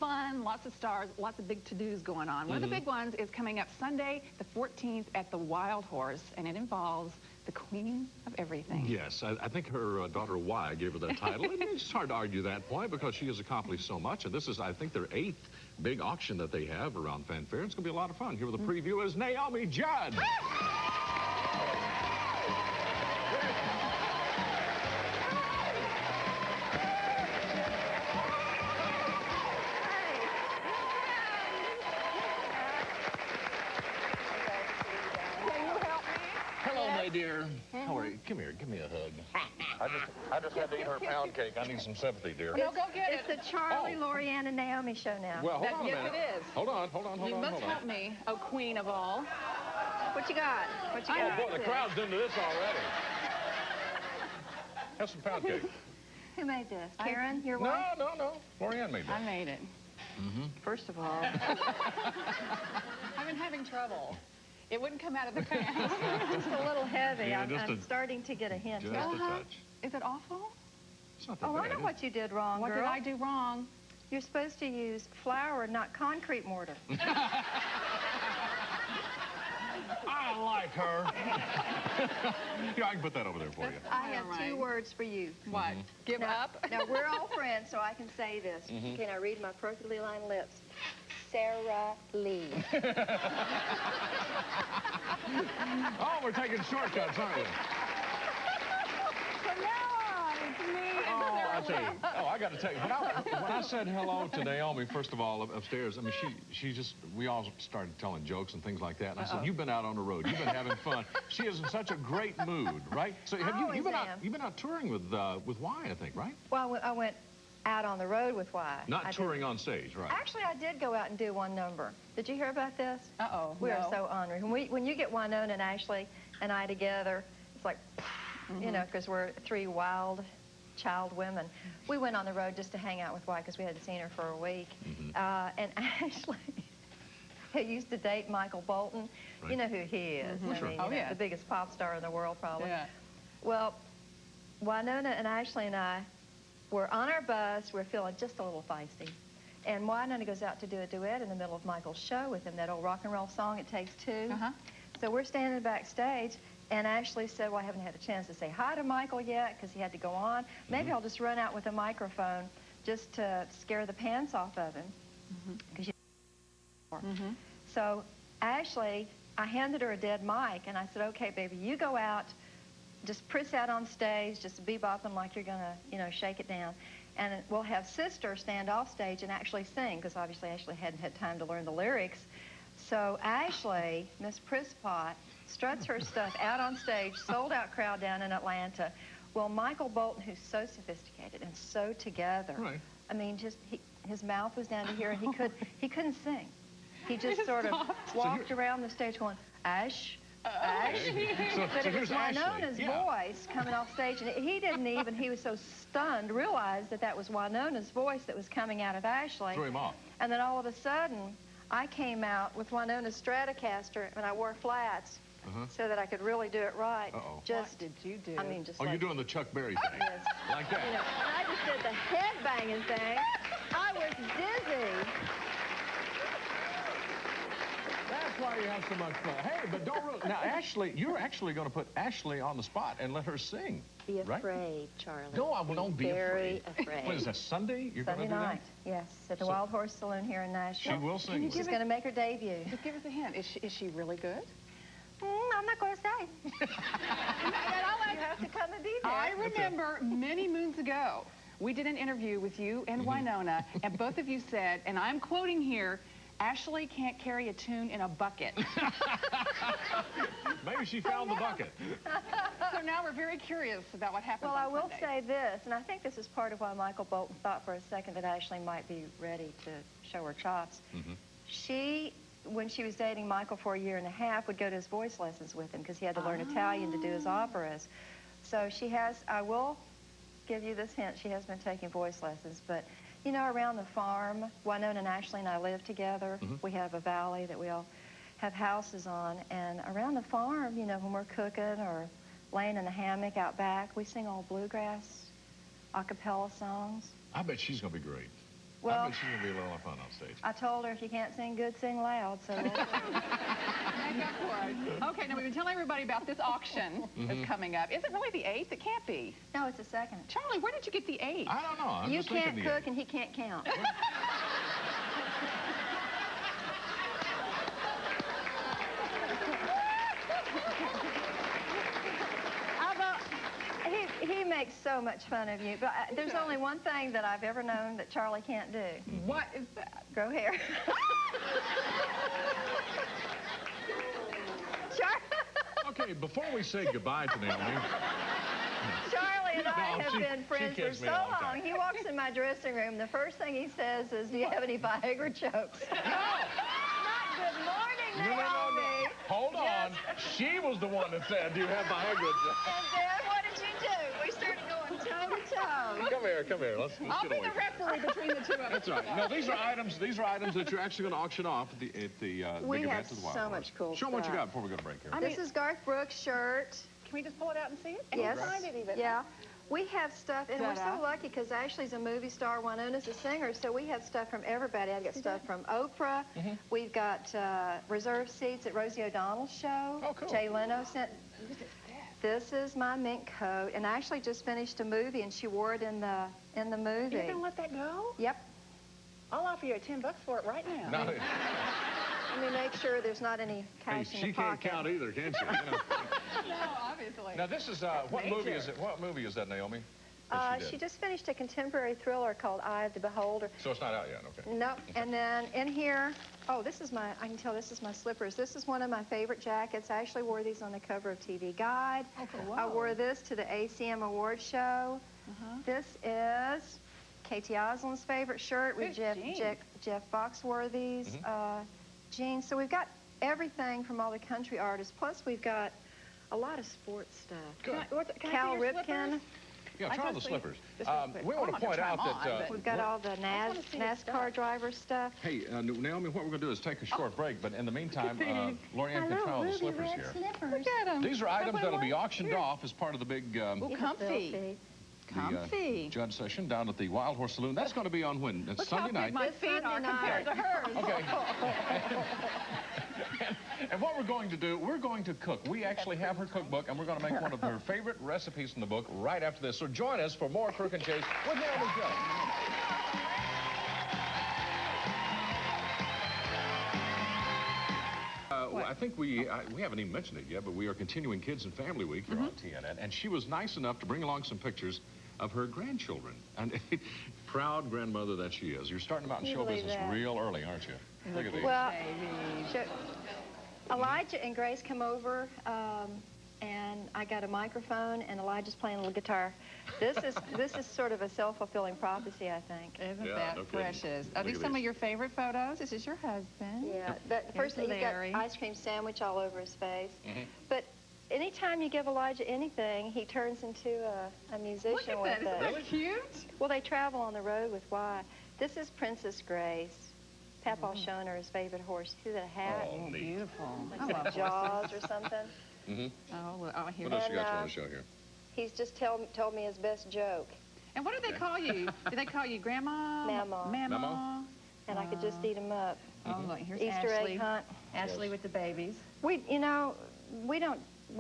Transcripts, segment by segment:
fun, lots of stars, lots of big to-dos going on. One of the big ones is coming up Sunday, the 14th at the Wild Horse, and it involves the Queen of Everything. Yes, I think her daughter Y gave her that title. And it's hard to argue that point because she has accomplished so much. And this is, I think, their 8th big auction that they have around Fanfare. It's going to be a lot of fun. Here with the preview is Naomi Judd. Dear, how are you? Come here, give me a hug. I just had to eat her pound cake. I need some sympathy, dear. No, go get it. It's the Charlie, Lorianne, and Naomi show now. Well, hold on a minute. Yes, it is. Hold on. You must help me, oh queen of all. What you got? What you got? Oh, boy, the crowd's into this already. Have some pound cake. Who made this? Karen, your wife? No. Lorianne made that. I made it. First of all. I've been having trouble. It wouldn't come out of the pan. Just a little heavy. Yeah, I'm starting to get a hint. Just a touch. Is it awful? It's not that Oh, bad. I know what you did wrong, What girl. did I do wrong? You're supposed to use flour, not concrete mortar. I like her. Yeah, I can put that over there for you. I have All right. 2 words for you. What? Give up? Now, we're all friends, so I can say this. Can I read my perfectly lined lips? Sarah Lee. Oh, we're taking shortcuts, aren't we? From now on, it's me and I tell you. Sarah. Oh, I got to tell you. When I said hello to Naomi, first of all, upstairs, I mean, she just, we all started telling jokes and things like that. And I said, you've been out on the road. You've been having fun. She is in such a great mood, right? So you've been out touring with Y, I think, right? Well, I went out on the road with Y. Not touring on stage, right? Actually, I did go out and do one number. Did you hear about this? Uh-oh. We are so honored. When you get Winona and Ashley and I together, it's like, you know, because we're 3 wild child women. We went on the road just to hang out with Y because we hadn't seen her for a week. And Ashley, who used to date Michael Bolton, you know who he is. I mean, you know, the biggest pop star in the world, probably. Yeah. Well, Winona and Ashley and I were on our bus. We're feeling just a little feisty. And Winona goes out to do a duet in the middle of Michael's show with him, that old rock and roll song, It Takes Two. So we're standing backstage, and Ashley said, well, I haven't had a chance to say hi to Michael yet because he had to go on. Maybe I'll just run out with a microphone just to scare the pants off of him. So Ashley, I handed her a dead mic, and I said, okay, baby, you go out, just press out on stage, just bebopping like you're gonna, you know, shake it down. And we'll have Sister stand off stage and actually sing, because obviously Ashley hadn't had time to learn the lyrics. So Ashley, Miss Prisspot, struts her stuff out on stage, sold out crowd down in Atlanta. Well, Michael Bolton, who's so sophisticated and so together, I mean, just his mouth was down to here, and he couldn't sing. He just sort of walked around the stage going, Ash, Ash. But it was Winona's voice coming off stage, and he didn't even, he was so stunned, realized that that was Winona's voice that was coming out of Ashley. Threw him off. And then all of a sudden, I came out with Winona's Stratocaster, and I wore flats so that I could really do it right. Just, what did you do? I mean, just you're doing the Chuck Berry thing. Like that. You know, and I just did the head-banging thing. I was dizzy. That's why you have so much fun. Hey, but don't ruin. Now, Ashley, you're actually going to put Ashley on the spot and let her sing. Be afraid, Charlie. No, I will not be very afraid. What is that, Sunday? You're Sunday going to do night, yes, at the Wild Horse Saloon here in Nashville. She will sing. She's going to make her debut. Just give us a hint. Is she really good? I'm not going to say. You have to come and be there. I remember many moons ago, we did an interview with you and Winona, and both of you said, and I'm quoting here, Ashley can't carry a tune in a bucket. Maybe she found the bucket. So now we're very curious about what happens Well, on I will Sunday. say this, and I think this is part of why Michael Bolton thought for a second that Ashley might be ready to show her chops. She, when she was dating Michael for 1.5 years, would go to his voice lessons with him because he had to learn Italian to do his operas. So she has, I will give you this hint, she has been taking voice lessons, but you know, around the farm, Winona and Ashley and I live together. We have a valley that we all have houses on, and around the farm, you know, when we're cooking or laying in the hammock out back, we sing old bluegrass a cappella songs. I bet she's going to be great. Well, I bet she's going to be a little fun on stage. I told her if you can't sing good, sing loud. So we'll see. Make up for it. Okay, now we've been telling everybody about this auction that's coming up. Is it really the 8th? It can't be. No, it's the 2nd. Charlie, where did you get the 8th? I don't know. I'm You just thinking can't the cook and he can't count. He makes so much fun of you, but there's only one thing that I've ever known that Charlie can't do. What is that? Grow hair. Okay, before we say goodbye to Naomi. Charlie and I No, have been friends for kids me so all the long. time. He walks in my dressing room. The first thing he says is, "Do you have any Viagra jokes?" Not good morning, Naomi. Hold on. She was the one that said, do you have Viagra? And then what did you do? We started going toe to toe. Come here. Let's I'll get be away. the referee between the two of us. That's right. No, these are items that you're actually going to auction off at the We big have event at the Wild so Horse. much cool Show them what you stuff. got before we go to break here. This is Garth Brook's shirt. Can we just pull it out and see it? And Yes. you signed it even. Yeah. We have stuff, and we're Ta-da. so lucky because Ashley's a movie star, Winona's a singer, so we have stuff from everybody. I've got stuff from Oprah. We've got reserved seats at Rosie O'Donnell's show. Oh, cool. Jay Leno sent. This is my mink coat, and I actually just finished a movie, and she wore it in the movie. You're going to let that go? Yep. I'll offer you $10 for it right now. No, Let me make sure there's not any cash in she the can't pocket. count either, can she? You know. No, obviously. Now this is what movie is it? What movie is that, Naomi? That She just finished a contemporary thriller called Eye of the Beholder. So it's not out yet, okay. No, and then in here, this is my, I can tell this is my slippers. This is one of my favorite jackets. I actually wore these on the cover of TV Guide. Okay, I wow. wore this to the ACM award show. This is Katie Oslin's favorite shirt. Good jeans. Jeff Foxworthy's jeans. So we've got everything from all the country artists. Plus we've got a lot of sports stuff. Good. Can I Cal see your Ripken. slippers? Yeah, I try just the see- slippers. just real quick. We I'm want to not gonna point try out 'em that on, but- We've got all the wanna see your NASCAR stuff. driver stuff. Hey, Naomi, what we're going to do is take a short break, but in the meantime, Lorianne can Hello, try on the ruby slippers red here. slippers. Look at them. These are items that'll be auctioned off as part of the big Ooh, comfy. Comfy. Judd session down at the Wild Horse Saloon. That's going to be on when? It's Look how Sunday big night. my This feet are Sunday compared to night. hers. Okay. And what we're going to do, we're going to cook. We actually have her cookbook, and we're going to make one of her favorite recipes in the book right after this. So join us for more Crook and Chase with Naomi Judd. I think we haven't even mentioned it yet, but we are continuing Kids and Family Week here on TNN, and she was nice enough to bring along some pictures of her grandchildren. And proud grandmother that she is. You're starting them out in Can you show believe business that? real early, aren't you? Look at these. Well, Babies. Elijah and Grace come over, and I got a microphone, and Elijah's playing a little guitar. This is sort of a self-fulfilling prophecy, I think. Isn't Yeah, that no kidding. precious? Are Look these at some these. of your favorite photos? This is your husband. Yeah. First, he's got Larry. ice cream sandwich all over his face. But anytime you give Elijah anything, he turns into a musician Look at with that. Isn't it. that cute? Well, they travel on the road with Y. This is Princess Grace. Papa's showing her his favorite horse. See that hat? Oh, neat. Beautiful. I Like love Jaws or something. Oh, look, oh, here. What else you got you And, want to show here? He's just told me his best joke, And what do they call you? Do they call you Grandma? Mama. Mama. and I could just eat him up. Oh, look, here's Easter Ashley. egg hunt. Ashley with the babies. We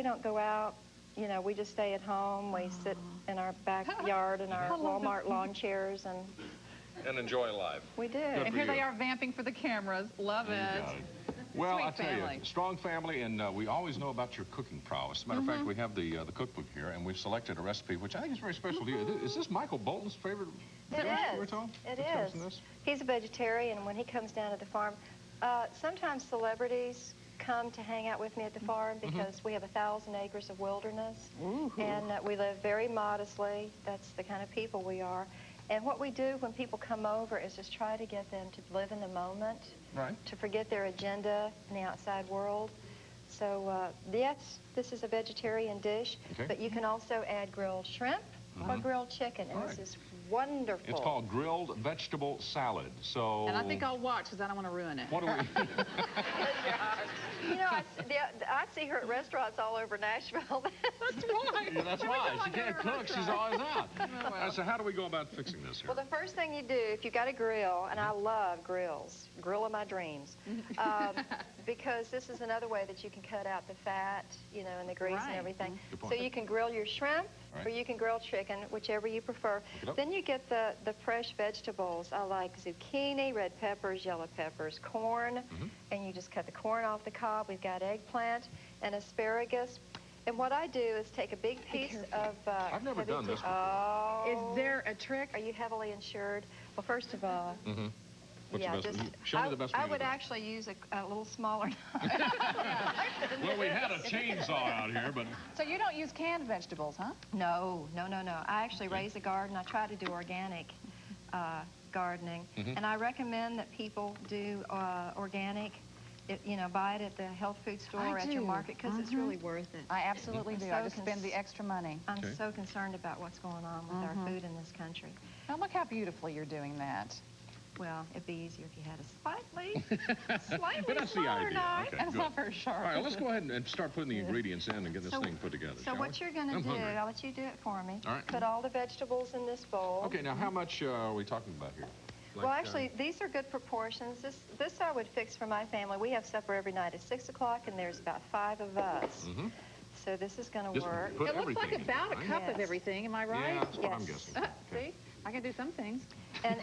don't go out. You know, we just stay at home. We sit in our backyard in our I love Walmart lawn chairs, and And enjoy life. we do. Good And for here they you. are vamping for the cameras. Love it. Well, Sweet I tell family. you, strong family, and we always know about your cooking prowess. As a matter of fact, we have the cookbook here, and we've selected a recipe, which I think is very special to you. Is this Michael Bolton's favorite dish, you were told? It That comes is. from this? He's a vegetarian, and when he comes down to the farm, sometimes celebrities come to hang out with me at the farm because we have 1,000 acres of wilderness, and we live very modestly. That's the kind of people we are. And what we do when people come over is just try to get them to live in the moment, Right. to forget their agenda in the outside world. So, yes, this is a vegetarian dish, Okay. but you can also add grilled shrimp or grilled chicken, and All this right. is wonderful. It's called grilled vegetable salad. So. And I think I'll watch because I don't want to ruin it. What do we? You know, I see her at restaurants all over Nashville. That's why. Yeah, that's why. She can't cook. She's always out. Oh, well. All right, so how do we go about fixing this here? Well, the first thing you do, if you've got a grill, and I love grills, grill of my dreams, because this is another way that you can cut out the fat, you know, and the grease and everything. Good So point. you can grill your shrimp, Right. or you can grill chicken, whichever you prefer. Look it up. Then you get the fresh vegetables. I like zucchini, red peppers, yellow peppers, corn, and you just cut the corn off the cob. We've got eggplant and asparagus. And what I do is take a big piece of... I've never done this before. Oh. Is there a trick? Are you heavily insured? Well, first of all... What's yeah, the best? just, Show me the best way I to would do it. actually use a little smaller knife. Well, we had a chainsaw out here, but So you don't use canned vegetables, huh? No. I actually raise a garden. I try to do organic gardening. And I recommend that people do organic. You know, buy it at the health food store or at your market because it's really worth it. I absolutely do. I just spend the extra money. I'm so concerned about what's going on with our food in this country. Now look how beautifully you're doing that. Well, it'd be easier if you had a slightly but that's the smaller idea. knife. Okay, That's good. not very sharp. All right, let's go ahead and start putting the ingredients in and get this So- thing put together. So shall what we? you're going to I'm do, hungry. I'll let you do it for me. All right. Put all the vegetables in this bowl. Okay, now how much are we talking about here? Like, Well, actually, these are good proportions. This I would fix for my family. We have supper every night at 6 o'clock, and there's about 5 of us. So this is going to just work. put It looks like everything in, about a right? cup of Yes. everything. Am I right? Yeah, that's what I'm Yes. guessing. Okay. See? I can do some things. And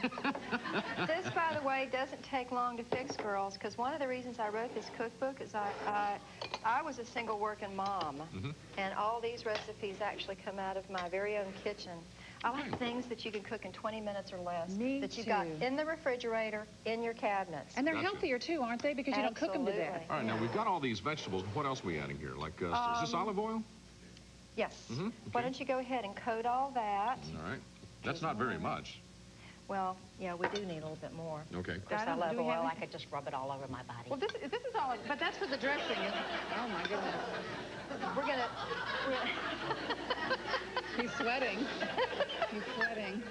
this, by the way, doesn't take long to fix, girls, because one of the reasons I wrote this cookbook is I was a single working mom, and all these recipes actually come out of my very own kitchen. I like things that you can cook in 20 minutes or less. Me that you got too. in the refrigerator, in your cabinets. And they're Gotcha. healthier too, aren't they? Because you don't cook them to death. Absolutely. All right, now we've got all these vegetables. What else are we adding here? Like, is this olive oil? Yes. Okay. Why don't you go ahead and coat all that? All right. That's not very much. Well, yeah, we do need a little bit more. Okay. Of course, I I don't- love do we have oil. I any- could just rub it all over my body. Well, this is all, but that's for the dressing. Oh my goodness. We're gonna He's sweating. He's sweating.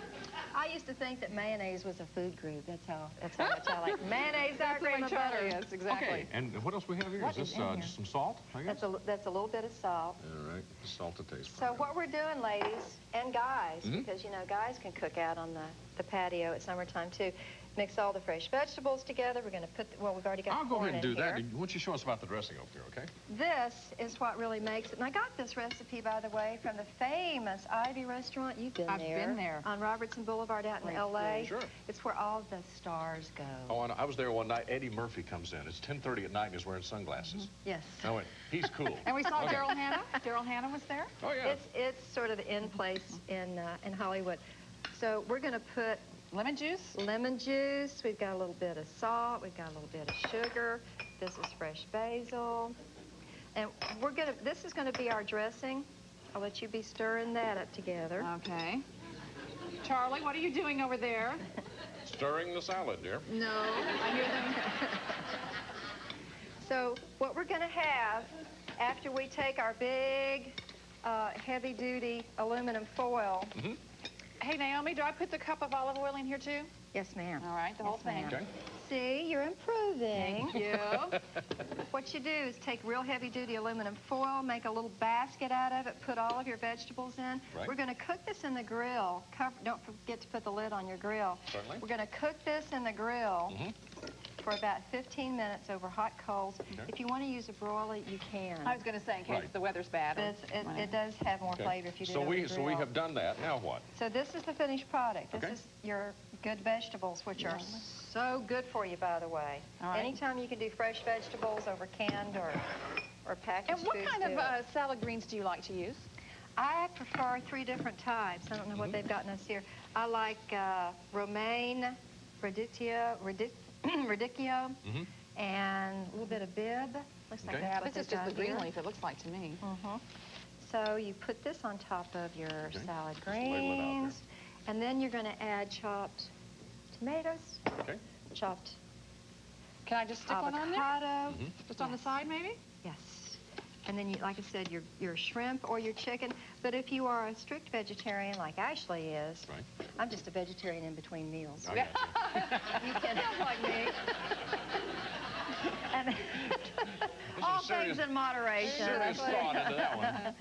I used to think that mayonnaise was a food group. That's how much I like mayonnaise, sour That's the cream, way and Charlie butter. is, exactly. Okay, and what else we have here? What Is this is in here? just some salt, I guess? That's a little bit of salt. All right, salt to taste. So what we're doing, ladies and guys, because, you know, guys can cook out on the patio at summertime, too. Mix all the fresh vegetables together. We're going to put, well, we've already got I'll go corn ahead and do in that. here. Why don't you show us about the dressing over there, okay? This is what really makes it. And I got this recipe, by the way, from the famous Ivy restaurant. You've been I've there. been there. On Robertson Boulevard out in Great L.A. food. Sure. It's where all the stars go. Oh, and I was there one night. Eddie Murphy comes in. It's 10:30 at night and he's wearing sunglasses. Yes. I went, he's cool. And we saw Okay. Daryl Hannah. Daryl Hannah was there. Oh, yeah. It's sort of in place in Hollywood. So we're going to put Lemon juice. lemon juice. We've got a little bit of salt. We've got a little bit of sugar. This is fresh basil. And this is going to be our dressing. I'll let you be stirring that up together. Okay. Charlie, what are you doing over there? Stirring the salad, dear. No, I hear them. So what we're going to have after we take our big, heavy-duty aluminum foil. Hey, Naomi, do I put the cup of olive oil in here too? Yes, ma'am. All right, the whole thing. Okay. See, you're improving. Thank you. What you do is take real heavy-duty aluminum foil, make a little basket out of it, put all of your vegetables in. Right. We're going to cook this in the grill. Don't forget to put the lid on your grill. Certainly. We're going to cook this in the grill for about 15 minutes over hot coals. Okay. If you want to use a broiler, you can. I was going to say in case Right. the weather's bad. But it does have more Okay. flavor if you do So it we over the so we grill. have done that. Now what? So this is the finished product. This Okay. is your good vegetables, which are so good for you, by the way. All right. Anytime you can do fresh vegetables over canned or packaged And what foods, kind do of it. salad greens do you like to use? I prefer 3 different types. I don't know what they've gotten us here. I like romaine, radicchio, and a little bit of bib. Looks like Okay. that's what This is they've just the got green here. leaf, it looks like to me. So you put this on top of your salad Just ladle it out there. greens, and then you're going to add chopped tomatoes, Okay. chopped Can I just stick one on there? avocado. Just on the side, maybe? Yes. And then, like I said, your shrimp or your chicken. But if you are a strict vegetarian like Ashley is, Right. I'm just a vegetarian in between meals. I got you. You can sound like me. And all things in moderation. Serious thought into that one.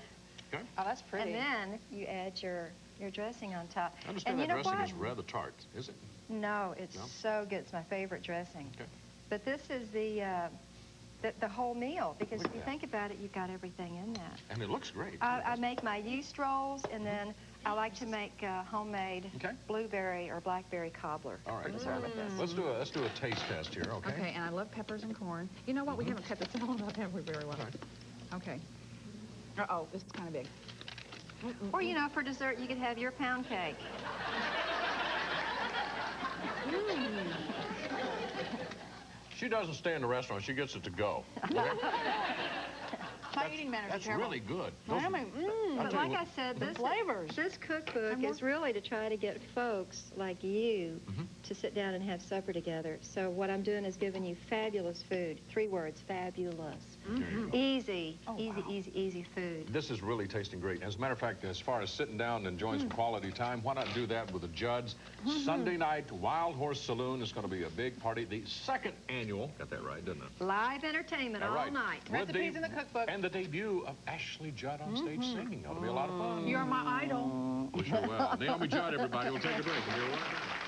Okay. Oh, that's pretty. And then you add your dressing on top. I understand and that you know dressing what? is rather tart, is it? No, it's No? so good. It's my favorite dressing. Okay. But this is the whole meal, because Look if you at think about it, you've got everything in that. And it looks great. I make my yeast rolls, and then I like to make homemade Okay. blueberry or blackberry cobbler All right. for dessert with this. Let's do a taste test here, okay? Okay, and I love peppers and corn. You know what? We haven't cut this all about that very well. Okay. Uh-oh, this is kind of big. Or, you know, for dessert, you could have your pound cake. She doesn't stay in the restaurant. She gets it to go. My eating manners That's are terrible. really good. Those- Naomi, I'll But tell you like what, I said, flavors. this cookbook is really to try to get folks like you to sit down and have supper together. So what I'm doing is giving you fabulous food. 3 words, fabulous. there you go. Easy, Oh, easy, wow. easy food. This is really tasting great. As a matter of fact, as far as sitting down and enjoying some quality time, why not do that with the Judds? Sunday night, Wild Horse Saloon is going to be a big party. The 2nd annual, got that right, didn't it? Live entertainment All all right. night. With Recipes in the cookbook. And the debut of Ashley Judd on stage singing. That'll be a lot of fun. You're my idol. We sure will. Naomi Judd, everybody. We'll take a break. We'll be right back.